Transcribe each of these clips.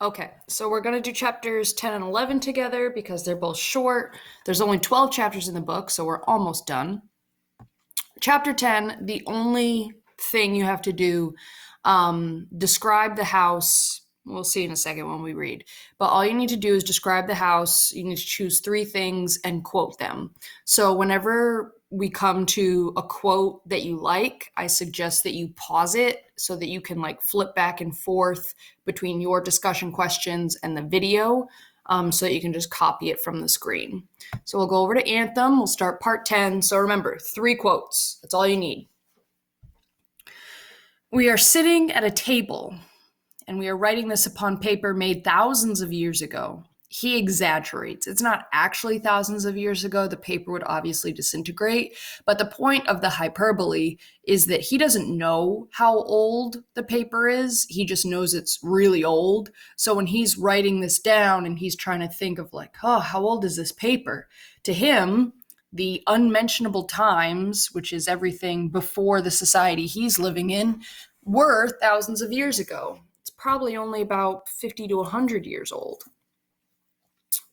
Okay, so we're going to do chapters 10 and 11 together because they're both short. There's only 12 chapters in the book, so we're almost done. Chapter 10, the only thing you have to do, describe the house. We'll see in a second when we read. But all you need to do is describe the house. You need to choose 3 things and quote them. So whenever we come to a quote that you like, I suggest that you pause it so that you can flip back and forth between your discussion questions and the video, so that you can just copy it from the screen. So we'll go over to Anthem. We'll start part 10. So remember, 3 quotes. That's all you need. We are sitting at a table, and we are writing this upon paper made thousands of years ago. He exaggerates. It's not actually thousands of years ago. The paper would obviously disintegrate. But the point of the hyperbole is that he doesn't know how old the paper is. He just knows it's really old. So when he's writing this down and he's trying to think of how old is this paper? To him, the unmentionable times, which is everything before the society he's living in, were thousands of years ago. It's probably only about 50 to 100 years old.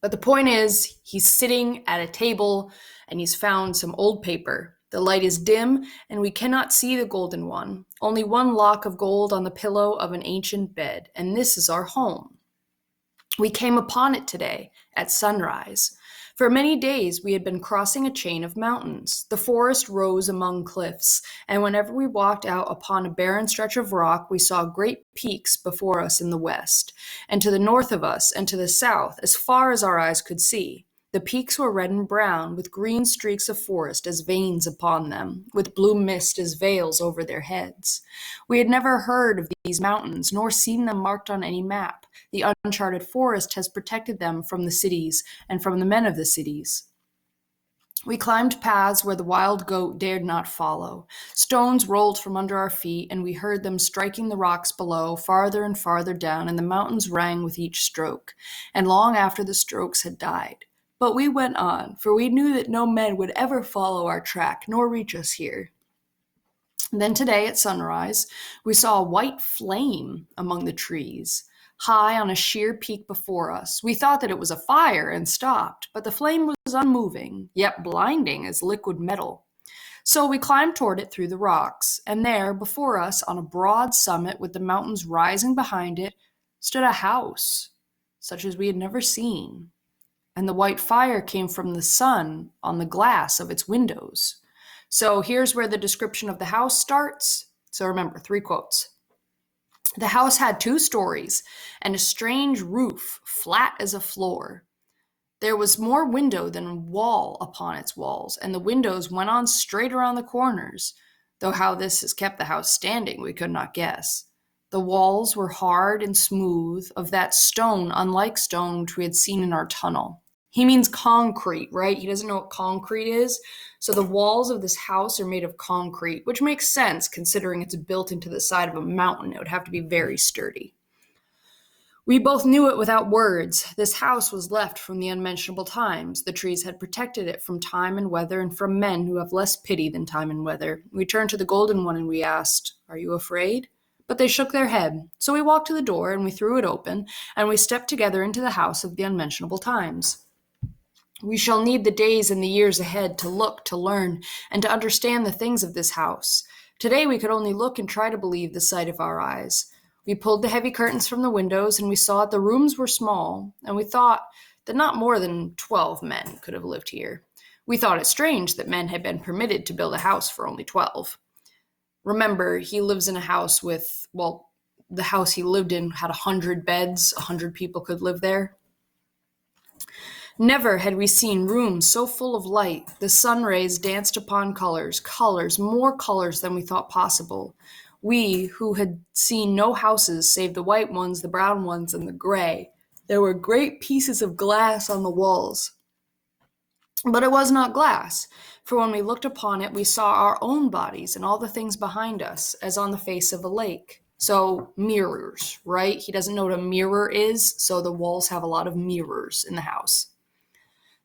But the point is, he's sitting at a table and he's found some old paper. The light is dim and we cannot see the golden one. Only one lock of gold on the pillow of an ancient bed, and this is our home. We came upon it today at sunrise. For many days we had been crossing a chain of mountains. The forest rose among cliffs, and whenever we walked out upon a barren stretch of rock, we saw great peaks before us in the west, and to the north of us, and to the south, as far as our eyes could see. The peaks were red and brown, with green streaks of forest as veins upon them, with blue mist as veils over their heads. We had never heard of these mountains, nor seen them marked on any map. The uncharted forest has protected them from the cities and from the men of the cities. We climbed paths where the wild goat dared not follow. Stones rolled from under our feet, and we heard them striking the rocks below, farther and farther down, and the mountains rang with each stroke, and long after the strokes had died. But we went on, for we knew that no men would ever follow our track, nor reach us here. Then today at sunrise, we saw a white flame among the trees, high on a sheer peak before us. We thought that it was a fire and stopped, but the flame was unmoving, yet blinding as liquid metal. So we climbed toward it through the rocks, and there, before us, on a broad summit with the mountains rising behind it, stood a house, such as we had never seen. And the white fire came from the sun on the glass of its windows. So here's where the description of the house starts. So remember, 3 quotes. The house had 2 stories and a strange roof, flat as a floor. There was more window than wall upon its walls, and the windows went on straight around the corners, though how this has kept the house standing we could not guess. The walls were hard and smooth, of that stone unlike stone which we had seen in our tunnel. He means concrete, right? He doesn't know what concrete is. So the walls of this house are made of concrete, which makes sense considering it's built into the side of a mountain. It would have to be very sturdy. We both knew it without words. This house was left from the unmentionable times. The trees had protected it from time and weather and from men who have less pity than time and weather. We turned to the golden one and we asked, "Are you afraid?" But they shook their head. So we walked to the door and we threw it open, and we stepped together into the house of the unmentionable times. We shall need the days and the years ahead to look, to learn, and to understand the things of this house. Today we could only look and try to believe the sight of our eyes. We pulled the heavy curtains from the windows, and we saw that the rooms were small, and we thought that not more than 12 men could have lived here. We thought it strange that men had been permitted to build a house for only 12. Remember, he lives in a house with, the house he lived in had 100 beds, 100 people could live there. Never had we seen rooms so full of light. The sun rays danced upon colors, more colors than we thought possible. We, who had seen no houses save the white ones, the brown ones, and the gray. There were great pieces of glass on the walls. But it was not glass, for when we looked upon it, we saw our own bodies and all the things behind us, as on the face of a lake. So mirrors, right? He doesn't know what a mirror is, so the walls have a lot of mirrors in the house.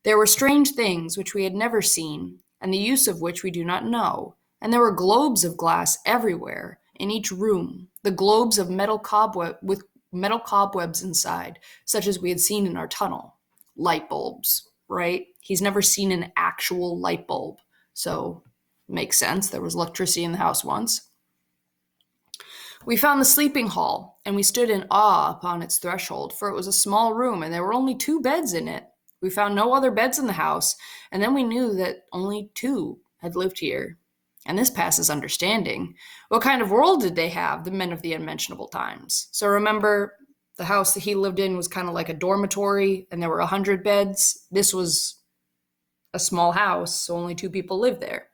There were strange things which we had never seen, and the use of which we do not know. And there were globes of glass everywhere, in each room, the globes of metal cobweb with metal cobwebs inside, such as we had seen in our tunnel. Light bulbs, right? He's never seen an actual light bulb. So, makes sense. There was electricity in the house once. We found the sleeping hall, and we stood in awe upon its threshold, for it was a small room, and there were only 2 beds in it. We found no other beds in the house, and then we knew that only 2 had lived here. And this passes understanding. What kind of world did they have, the men of the unmentionable times? So remember, the house that he lived in was kind of like a dormitory, and there were 100 beds. This was a small house, so only 2 people lived there.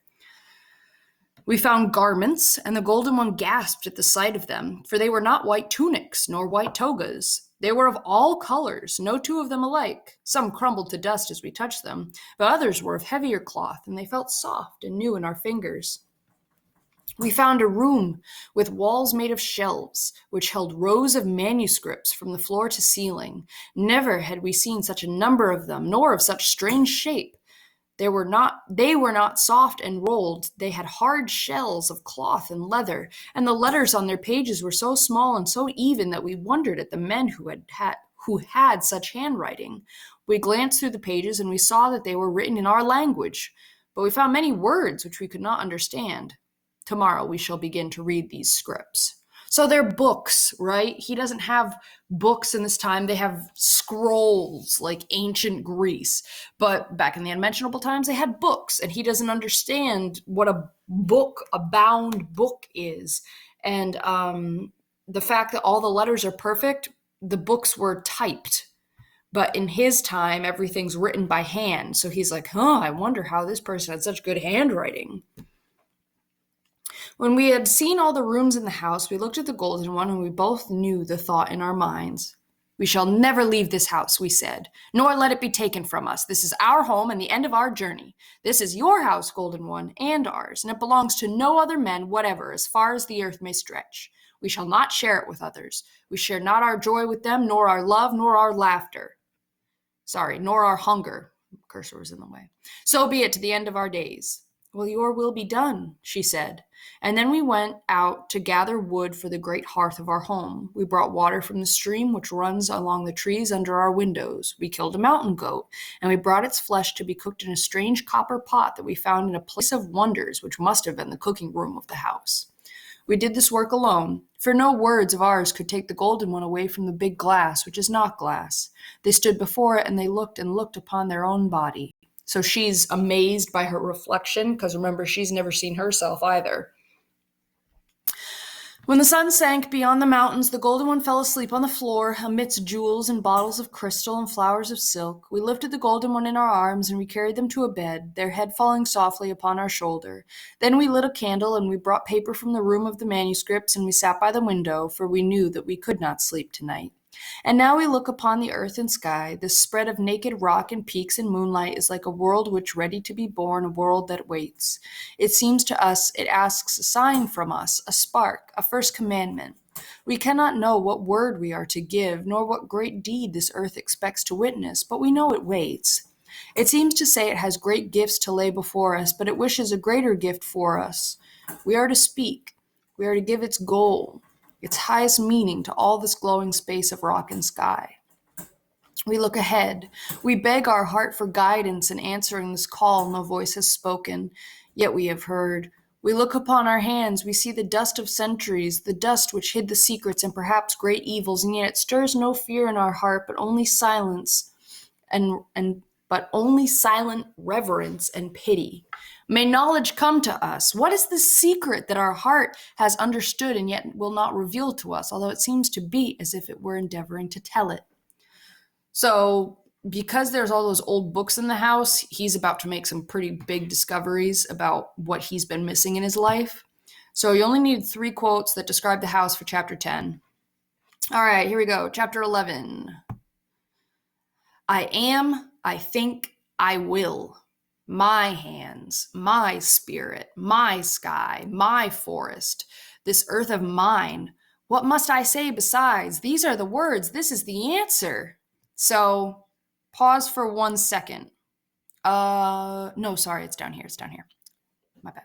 We found garments, and the Golden One gasped at the sight of them, for they were not white tunics nor white togas. They were of all colors, no 2 of them alike. Some crumbled to dust as we touched them, but others were of heavier cloth, and they felt soft and new in our fingers. We found a room with walls made of shelves, which held rows of manuscripts from the floor to ceiling. Never had we seen such a number of them, nor of such strange shape. They were not soft and rolled. They had hard shells of cloth and leather, and the letters on their pages were so small and so even that we wondered at the men who had such handwriting. We glanced through the pages, and we saw that they were written in our language, but we found many words which we could not understand. Tomorrow we shall begin to read these scripts. So they're books, right? He doesn't have books in this time. They have scrolls like ancient Greece. But back in the unmentionable times, they had books, and he doesn't understand what a bound book is. And the fact that all the letters are perfect, the books were typed. But in his time, everything's written by hand. So he's like, I wonder how this person had such good handwriting. When we had seen all the rooms in the house, we looked at the Golden One, and we both knew the thought in our minds. We shall never leave this house, we said, nor let it be taken from us. This is our home and the end of our journey. This is your house, Golden One, and ours, and it belongs to no other men whatever, as far as the earth may stretch. We shall not share it with others. We share not our joy with them, nor our love, nor our laughter. Nor our hunger. Cursor was in the way. So be it to the end of our days. Well, your will be done, she said. And then we went out to gather wood for the great hearth of our home. We brought water from the stream which runs along the trees under our windows. We killed a mountain goat, and we brought its flesh to be cooked in a strange copper pot that we found in a place of wonders, which must have been the cooking room of the house. We did this work alone, for no words of ours could take the Golden One away from the big glass, which is not glass. They stood before it, and they looked upon their own body. So she's amazed by her reflection, because remember, she's never seen herself either. When the sun sank beyond the mountains, the Golden One fell asleep on the floor amidst jewels and bottles of crystal and flowers of silk. We lifted the Golden One in our arms, and we carried them to a bed, their head falling softly upon our shoulder. Then we lit a candle, and we brought paper from the room of the manuscripts, and we sat by the window, for we knew that we could not sleep tonight. And now we look upon the earth and sky. This spread of naked rock and peaks and moonlight is like a world which ready to be born, a world that waits. It seems to us it asks a sign from us, a spark, a first commandment. We cannot know what word we are to give, nor what great deed this earth expects to witness, but we know it waits. It seems to say it has great gifts to lay before us, but it wishes a greater gift for us. We are to speak. We are to give its goal, its highest meaning to all this glowing space of rock and sky. We look ahead. We beg our heart for guidance in answering this call no voice has spoken, yet we have heard. We look upon our hands. We see the dust of centuries, the dust which hid the secrets and perhaps great evils, and yet it stirs no fear in our heart, but only silence but only silent reverence and pity. May knowledge come to us. What is the secret that our heart has understood and yet will not reveal to us, although it seems to be as if it were endeavoring to tell it? So, because there's all those old books in the house, he's about to make some pretty big discoveries about what he's been missing in his life. So you only need 3 quotes that describe the house for chapter 10. All right, here we go. Chapter 11. I am, I think, I will. My hands, my spirit, my sky, my forest, this earth of mine. What must I say besides? These are the words. This is the answer. So pause for 1 second. No, sorry, it's down here. It's down here. My bad.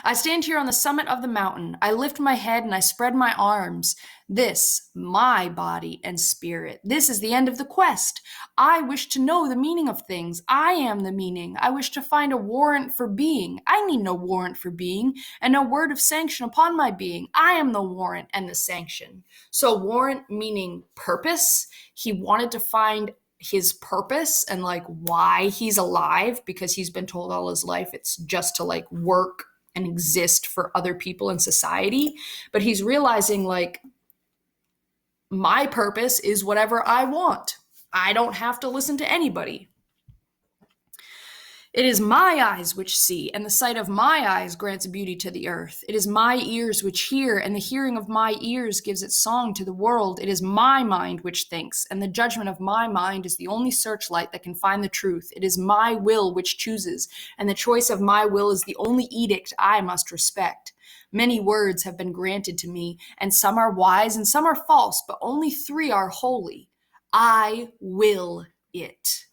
I stand here on the summit of the mountain. I lift my head and I spread my arms. This, my body and spirit. This is the end of the quest. I wish to know the meaning of things. I am the meaning. I wish to find a warrant for being. I need no warrant for being, and no word of sanction upon my being. I am the warrant and the sanction. So warrant meaning purpose. He wanted to find his purpose and like why he's alive, because he's been told all his life it's just to like work and exist for other people in society. But he's realizing like, my purpose is whatever I want. I don't have to listen to anybody. It is my eyes which see, and the sight of my eyes grants beauty to the earth. It is my ears which hear, and the hearing of my ears gives its song to the world. It is my mind which thinks, and the judgment of my mind is the only searchlight that can find the truth. It is my will which chooses, and the choice of my will is the only edict I must respect. Many words have been granted to me, and some are wise and some are false, but only 3 are holy. I will it.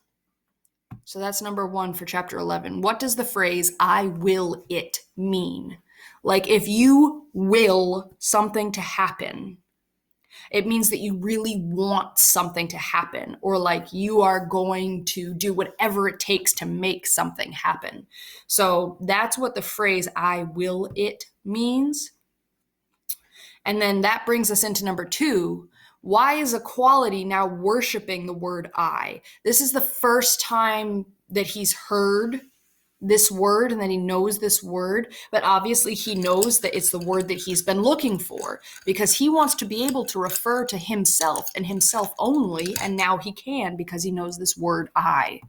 So that's number 1 for chapter 11. What does the phrase, I will it, mean? Like, if you will something to happen, it means that you really want something to happen, or like you are going to do whatever it takes to make something happen. So that's what the phrase I will it means. And then that brings us into number 2. Why is equality now worshiping the word I? This is the first time that he's heard this word and that he knows this word, but obviously he knows that it's the word that he's been looking for, because he wants to be able to refer to himself and himself only, and now he can because he knows this word I.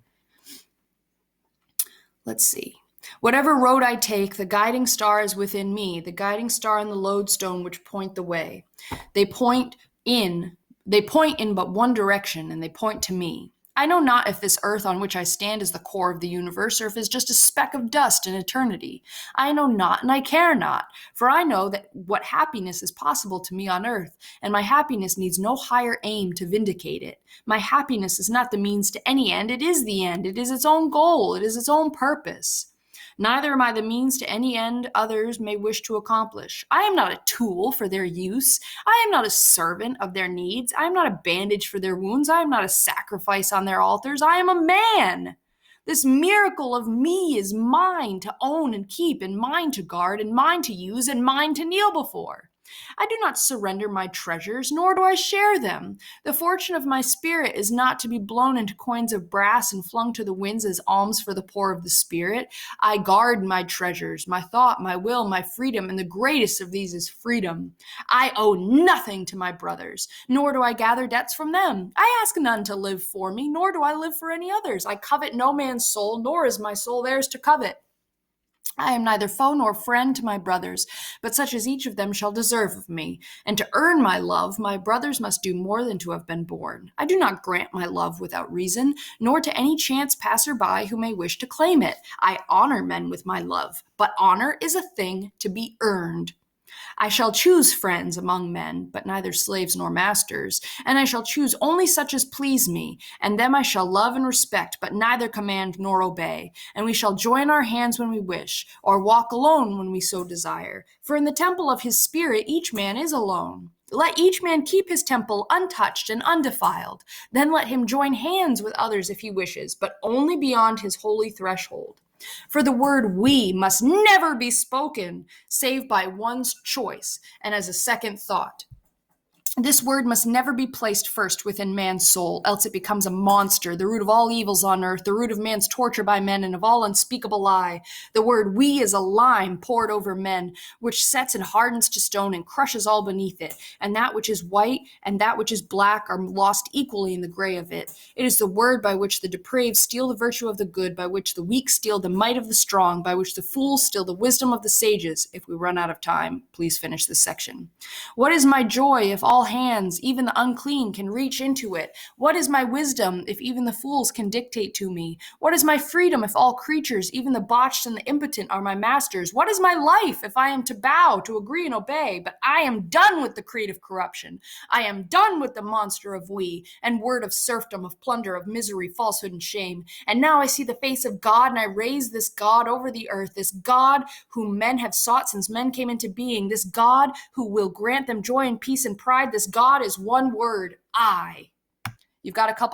Let's see. Whatever road I take, the guiding star is within me, the guiding star and the lodestone which point the way. They point in but one direction, and they point to me. I know not if this earth on which I stand is the core of the universe, or if it's just a speck of dust in eternity. I know not, and I care not, for I know that what happiness is possible to me on earth, and my happiness needs no higher aim to vindicate it. My happiness is not the means to any end, it is the end, it is its own goal, it is its own purpose. Neither am I the means to any end others may wish to accomplish. I am not a tool for their use. I am not a servant of their needs. I am not a bandage for their wounds. I am not a sacrifice on their altars. I am a man. This miracle of me is mine to own and keep, and mine to guard, and mine to use, and mine to kneel before. I do not surrender my treasures, nor do I share them. The fortune of my spirit is not to be blown into coins of brass and flung to the winds as alms for the poor of the spirit. I guard my treasures, my thought, my will, my freedom, and the greatest of these is freedom. I owe nothing to my brothers, nor do I gather debts from them. I ask none to live for me, nor do I live for any others. I covet no man's soul, nor is my soul theirs to covet. I am neither foe nor friend to my brothers, but such as each of them shall deserve of me. And to earn my love, my brothers must do more than to have been born. I do not grant my love without reason, nor to any chance passer-by who may wish to claim it. I honor men with my love, but honor is a thing to be earned. I shall choose friends among men, but neither slaves nor masters, and I shall choose only such as please me, and them I shall love and respect, but neither command nor obey. And we shall join our hands when we wish, or walk alone when we so desire. For in the temple of his spirit each man is alone. Let each man keep his temple untouched and undefiled. Then let him join hands with others if he wishes, but only beyond his holy threshold. For the word we must never be spoken save by one's choice and as a second thought. This word must never be placed first within man's soul, else it becomes a monster, the root of all evils on earth, the root of man's torture by men, and of all unspeakable lie. The word we is a lime poured over men, which sets and hardens to stone and crushes all beneath it, and that which is white and that which is black are lost equally in the gray of it. It is the word by which the depraved steal the virtue of the good, by which the weak steal the might of the strong, by which the fools steal the wisdom of the sages. If we run out of time, please finish this section. What is my joy if all hands, even the unclean, can reach into it? What is my wisdom if even the fools can dictate to me? What is my freedom if all creatures, even the botched and the impotent, are my masters? What is my life if I am to bow, to agree and obey? But I am done with the creed of corruption. I am done with the monster of we, and word of serfdom, of plunder, of misery, falsehood, and shame. And now I see the face of God, and I raise this God over the earth, this God whom men have sought since men came into being, this God who will grant them joy and peace and pride, this God is one word, I. You've got a couple